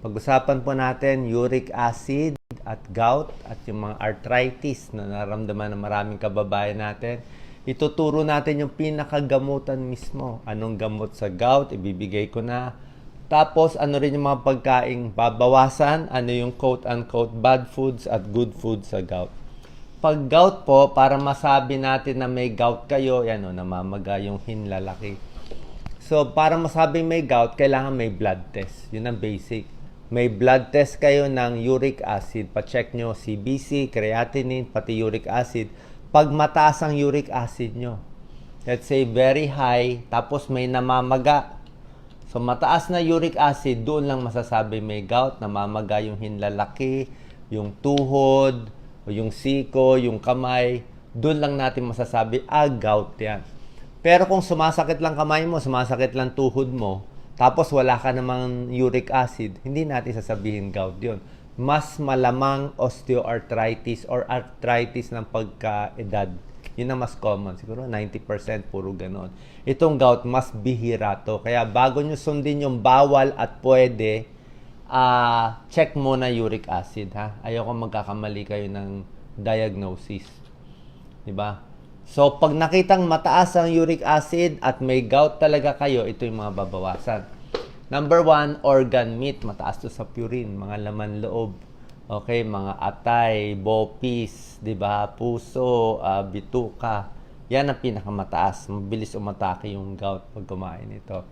Pag-usapan po natin uric acid at gout at yung mga arthritis na naramdaman ng maraming kababayan natin. Ituturo natin yung pinakagamutan mismo. Anong gamot sa gout, ibibigay ko na. Tapos ano rin yung mga pagkaing babawasan, ano yung quote-unquote bad foods at good foods sa gout. Pag gout po, para masabi natin na may gout kayo, yan o, namamaga yung hinlalaki. So, para masabing may gout, kailangan may blood test. Yun ang basic. May blood test kayo ng uric acid. Pa-check nyo CBC, creatinine, pati uric acid. Pag mataas ang uric acid nyo, let's say very high, tapos may namamaga. So, mataas na uric acid, doon lang masasabi may gout. Namamaga yung hinlalaki, yung tuhod, o yung siko, yung kamay. Doon lang natin masasabi, gout yan. Pero kung sumasakit lang kamay mo, sumasakit lang tuhod mo, tapos wala ka namang uric acid, hindi natin sasabihin gout yun. Mas malamang osteoarthritis or arthritis ng pagka-edad. Yun ang mas common. Siguro 90% puro ganon. Itong gout, mas bihira to. Kaya bago nyo sundin yung bawal at pwede, check muna uric acid. Ha? Ayoko magkakamali kayo ng diagnosis. Diba? So, pag nakitang mataas ang uric acid at may gout talaga kayo, ito yung mga babawasan. Number 1, organ meat. Mataas to sa purine, mga laman loob. Okay, mga atay, bopis, diba? Puso, bituka. Yan ang pinakamataas. Mabilis umatake yung gout pag kumain ito.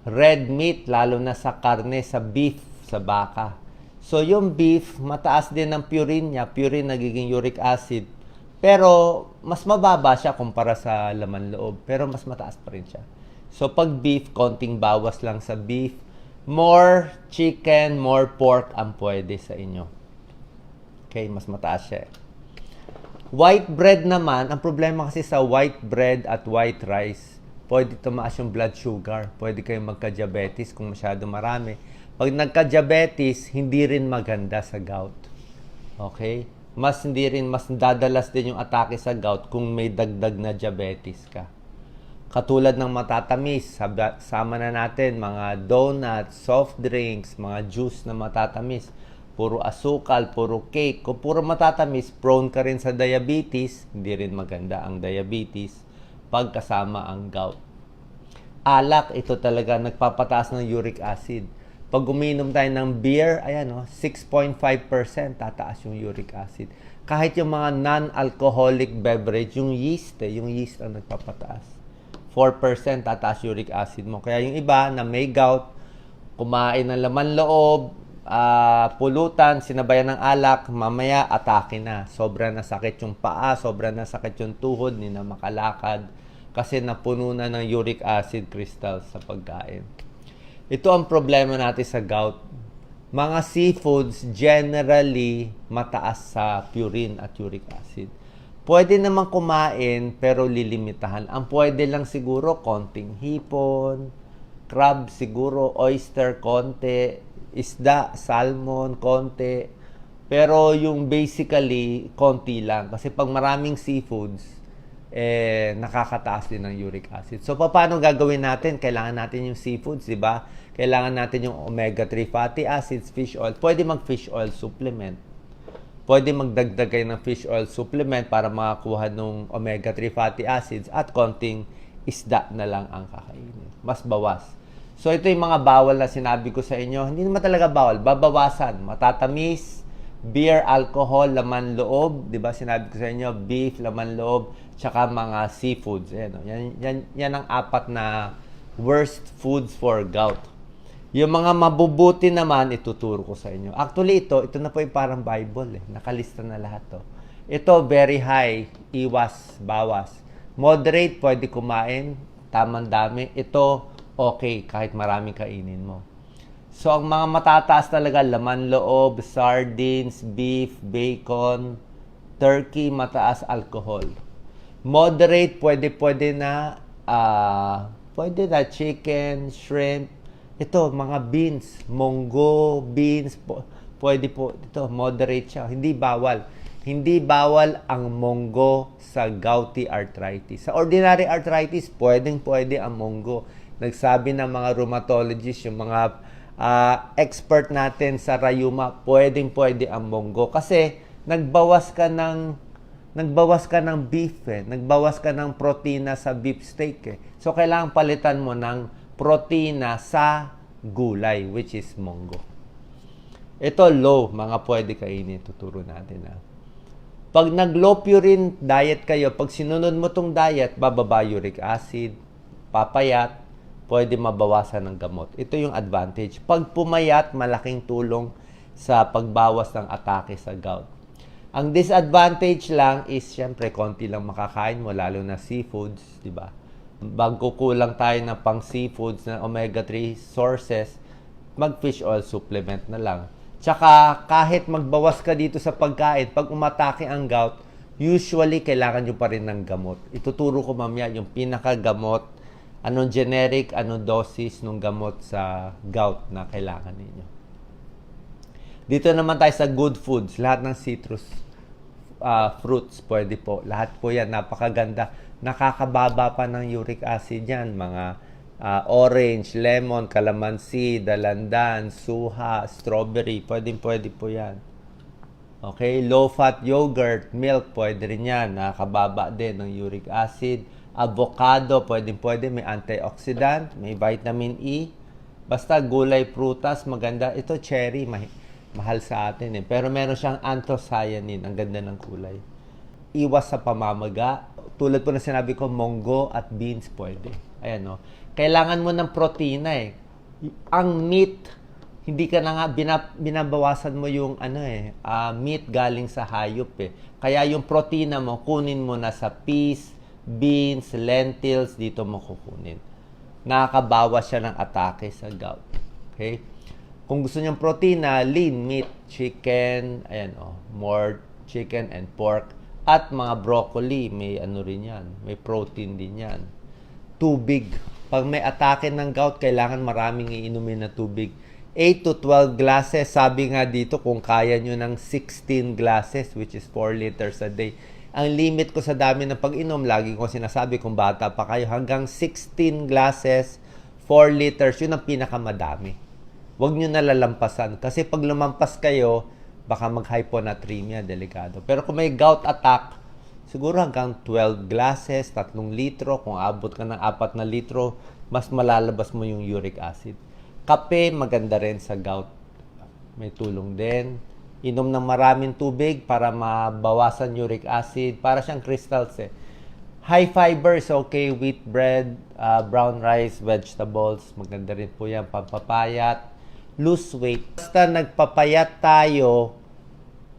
Red meat, lalo na sa karne, sa beef, sa baka. So, yung beef, mataas din ang purine niya. Purine nagiging uric acid. Pero, mas mababa siya kumpara sa laman loob. Pero, mas mataas pa rin siya. So, pag beef, konting bawas lang sa beef. More chicken, more pork ang pwede sa inyo. Okay, mas mataas siya. White bread naman, ang problema kasi sa white bread at white rice, pwede tumaas yung blood sugar. Pwede kayong magka-diabetes kung masyado marami. Pag nagka-diabetes, hindi rin maganda sa gout. Okay? Mas dadalas din yung atake sa gout kung may dagdag na diabetes ka. Katulad ng matatamis, sama na natin mga donuts, soft drinks, mga juice na matatamis. Puro asukal, puro cake. Kung puro matatamis, prone ka rin sa diabetes. Hindi rin maganda ang diabetes pag kasama ang gout. Alak, ito talaga nagpapataas ng uric acid. Pag uminom tayo ng beer, ayan 6.5% tataas yung uric acid. Kahit yung mga non-alcoholic beverage, yung yeast ang nagpapataas. 4% tataas uric acid mo. Kaya yung iba na may gout, kumain ng laman loob, pulutan, sinabayan ng alak, mamaya atake na. Sobra na sakit yung paa, sobra na sakit yung tuhod, hindi na makalakad. Kasi napuno na ng uric acid crystals sa pagkain. Ito ang problema natin sa gout. Mga seafoods generally mataas sa purine at uric acid. Pwede naman kumain pero lilimitahan. Ang pwede lang siguro konting hipon, crab siguro, oyster konti, isda, salmon konti. Pero yung basically konti lang. Kasi pag maraming seafoods, nakakataas din ng uric acid. So, paano gagawin natin? Kailangan natin yung seafoods, di ba? Kailangan natin yung omega-3 fatty acids, fish oil. Pwede mag-fish oil supplement. Pwede magdagdag kayo ng fish oil supplement para makakuha ng omega-3 fatty acids at konting isda na lang ang kakainin. Mas bawas. So, ito yung mga bawal na sinabi ko sa inyo. Hindi naman talaga bawal. Babawasan. Matatamis, beer, alcohol, laman loob. Diba sinabi ko sa inyo, beef, laman loob, tsaka mga seafoods. Yan ang 4 na worst foods for gout. Yung mga mabubuti naman, ituturo ko sa inyo. Actually, ito na po yung parang Bible. Nakalista na lahat to. Ito, very high. Iwas, bawas. Moderate, pwede kumain. Tamang dami. Ito, okay, kahit maraming kainin mo. So, ang mga matataas talaga, laman loob, sardines, beef, bacon, turkey, mataas alcohol. Moderate, pwede na chicken, shrimp. Ito, mga beans, munggo, beans, pwede po. Ito, moderate siya. Hindi bawal. Hindi bawal ang munggo sa gouty arthritis. Sa ordinary arthritis, pwede ang munggo. Nagsabi ng mga rheumatologist, yung mga expert natin sa rayuma, pwede ang monggo. Kasi nagbawas ka ng beef nagbawas ka ng protina sa beef steak So, kailangan palitan mo ng protina sa gulay, which is monggo. Ito, low, mga pwede kainin. Tuturo natin Pag nag-low purine diet kayo, pag sinunod mo tong diet, bababa uric acid, papayat, pwede mabawasan ng gamot. Ito yung advantage. Pag pumayat, malaking tulong sa pagbawas ng atake sa gout. Ang disadvantage lang is, syempre, konti lang makakain mo, lalo na seafoods, di ba? Kulang tayo ng pang seafoods na omega-3 sources, mag-fish oil supplement na lang. Tsaka, kahit magbawas ka dito sa pagkain, pag umatake ang gout, usually, kailangan nyo pa rin ng gamot. Ituturo ko mamaya yung pinakagamot, anong generic, anong dosis ng gamot sa gout na kailangan ninyo. Dito naman tayo sa good foods. Lahat ng citrus fruits, pwede po. Lahat po yan, napakaganda. Nakakababa pa ng uric acid yan. Mga orange, lemon, calamansi, dalandan, suha, strawberry. Pwede po yan. Okay, low-fat yogurt, milk, pwede rin yan. Nakakababa din ng uric acid. Avocado, pwede. May antioxidant, may vitamin E. Basta gulay, prutas, maganda. Ito, cherry, mahal sa atin Pero meron siyang anthocyanin. Ang ganda ng kulay. Iwas sa pamamaga. Tulad po na sinabi ko, monggo at beans pwede. Ayan Kailangan mo ng protina Ang meat, hindi ka na nga binabawasan mo yung meat galing sa hayop Kaya yung protina mo, kunin mo na sa peas, beans, lentils, dito mo kukunin. Nakakabawas siya ng atake sa gout. Okay? Kung gusto niyang protina, lean meat, chicken, more chicken and pork, at mga broccoli, may rin yan, may protein din yan. Tubig. Pag may atake ng gout, kailangan maraming iinumin na tubig. 8 to 12 glasses, sabi nga dito, kung kaya nyo ng 16 glasses, which is 4 liters a day. Ang limit ko sa dami ng pag-inom, lagi ko sinasabi kung bata pa kayo, hanggang 16 glasses, 4 liters, yun ang pinakamadami. Huwag nyo nalalampasan. Kasi pag lumampas kayo, baka mag-hyponatremia, delikado. Pero kung may gout attack, siguro hanggang 12 glasses, 3 litro, kung abot ka ng 4 na litro, mas malalabas mo yung uric acid. Kape, maganda rin sa gout. May tulong din. Inom ng maraming tubig para mabawasan uric acid. Para siyang crystals High fiber is okay. Wheat bread, brown rice, vegetables. Maganda rin po yan. Pampapayat. Lose weight. Basta nagpapayat tayo,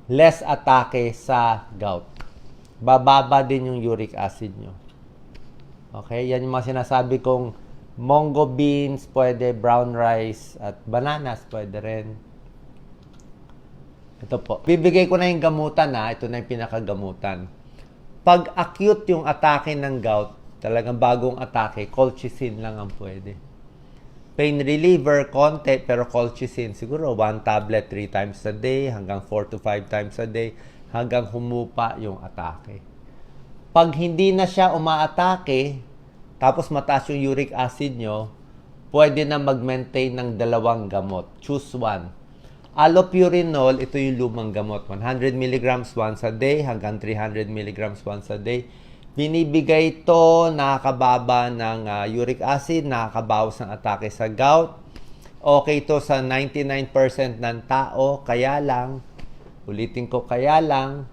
less atake sa gout. Bababa din yung uric acid nyo. Okay? Yan yung mga sinasabi kong mongo beans, pwede, brown rice, at bananas, pwede rin. Ito po. Bibigay ko na yung gamutan Ito na yung pinakagamutan. Pag acute yung atake ng gout, talagang bagong atake, colchicine lang ang pwede. Pain reliever, konti, pero colchicine, siguro 1 tablet 3 times a day, hanggang 4 to 5 times a day, hanggang humupa yung atake. Pag hindi na siya umaatake, tapos mataas yung uric acid nyo, pwede na mag-maintain ng 2 gamot. Choose one. Allopurinol, ito yung lumang gamot. 100 mg once a day hanggang 300 mg once a day. Binibigay ito, nakakababa ng uric acid, nakakabawas ng atake sa gout. Okay ito sa 99% ng tao, kaya lang, ulitin ko, kaya lang,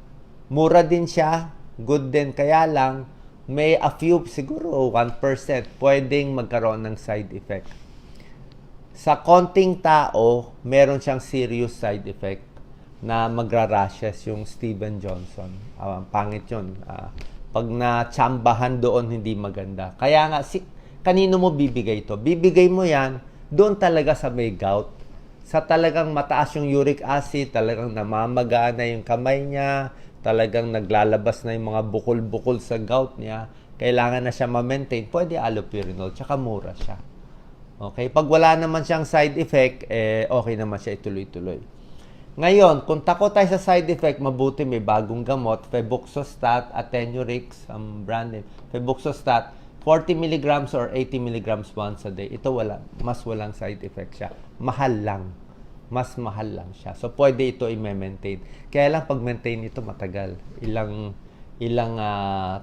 mura din siya, good din, kaya lang, may a few, siguro 1%, pwedeng magkaroon ng side effect. Sa konting tao, meron siyang serious side effect na magra-rashes, yung Steven Johnson. Pangit yun. Pag na-tsambahan doon, hindi maganda. Kaya nga, kanino mo bibigay ito? Bibigay mo yan doon talaga sa may gout. Sa talagang mataas yung uric acid, talagang namamaga na yung kamay niya, talagang naglalabas na yung mga bukol-bukol sa gout niya, kailangan na siya ma-maintain, pwede allopurinol, tsaka mura siya. Okay? Pag wala naman siyang side effect, okay naman siya ituloy-tuloy. Ngayon, kung takot tayo sa side effect, mabuti may bagong gamot, Febuxostat, Attenurex, ang brand name, Febuxostat, 40 milligrams or 80 milligrams once a day. Ito mas walang side effect siya. Mahal lang. Mas mahal lang siya. So, pwede ito i-maintain. Kaya lang, pag-maintain ito matagal. Ilang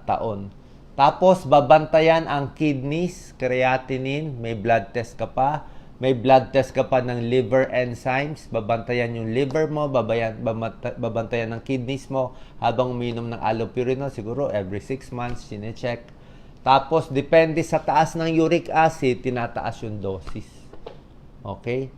taon. Tapos, babantayan ang kidneys, creatinine, may blood test ka pa. May blood test ka pa ng liver enzymes. Babantayan yung liver mo, babantayan ng kidneys mo habang uminom ng allopurinol. Siguro, every 6 months, sinecheck. Tapos, depende sa taas ng uric acid, tinataas yung dosis. Okay?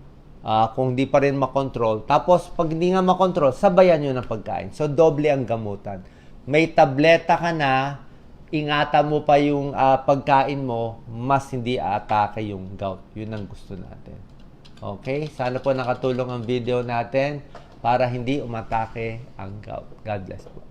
Kung di pa rin makontrol. Tapos, pag hindi nga makontrol, sabayan nyo ng pagkain. So, doble ang gamutan. May tableta ka na, ingatan mo pa yung pagkain mo, mas hindi aatake yung gout. Yun ang gusto natin. Okay? Sana po nakatulong ang video natin para hindi umatake ang gout. God bless po.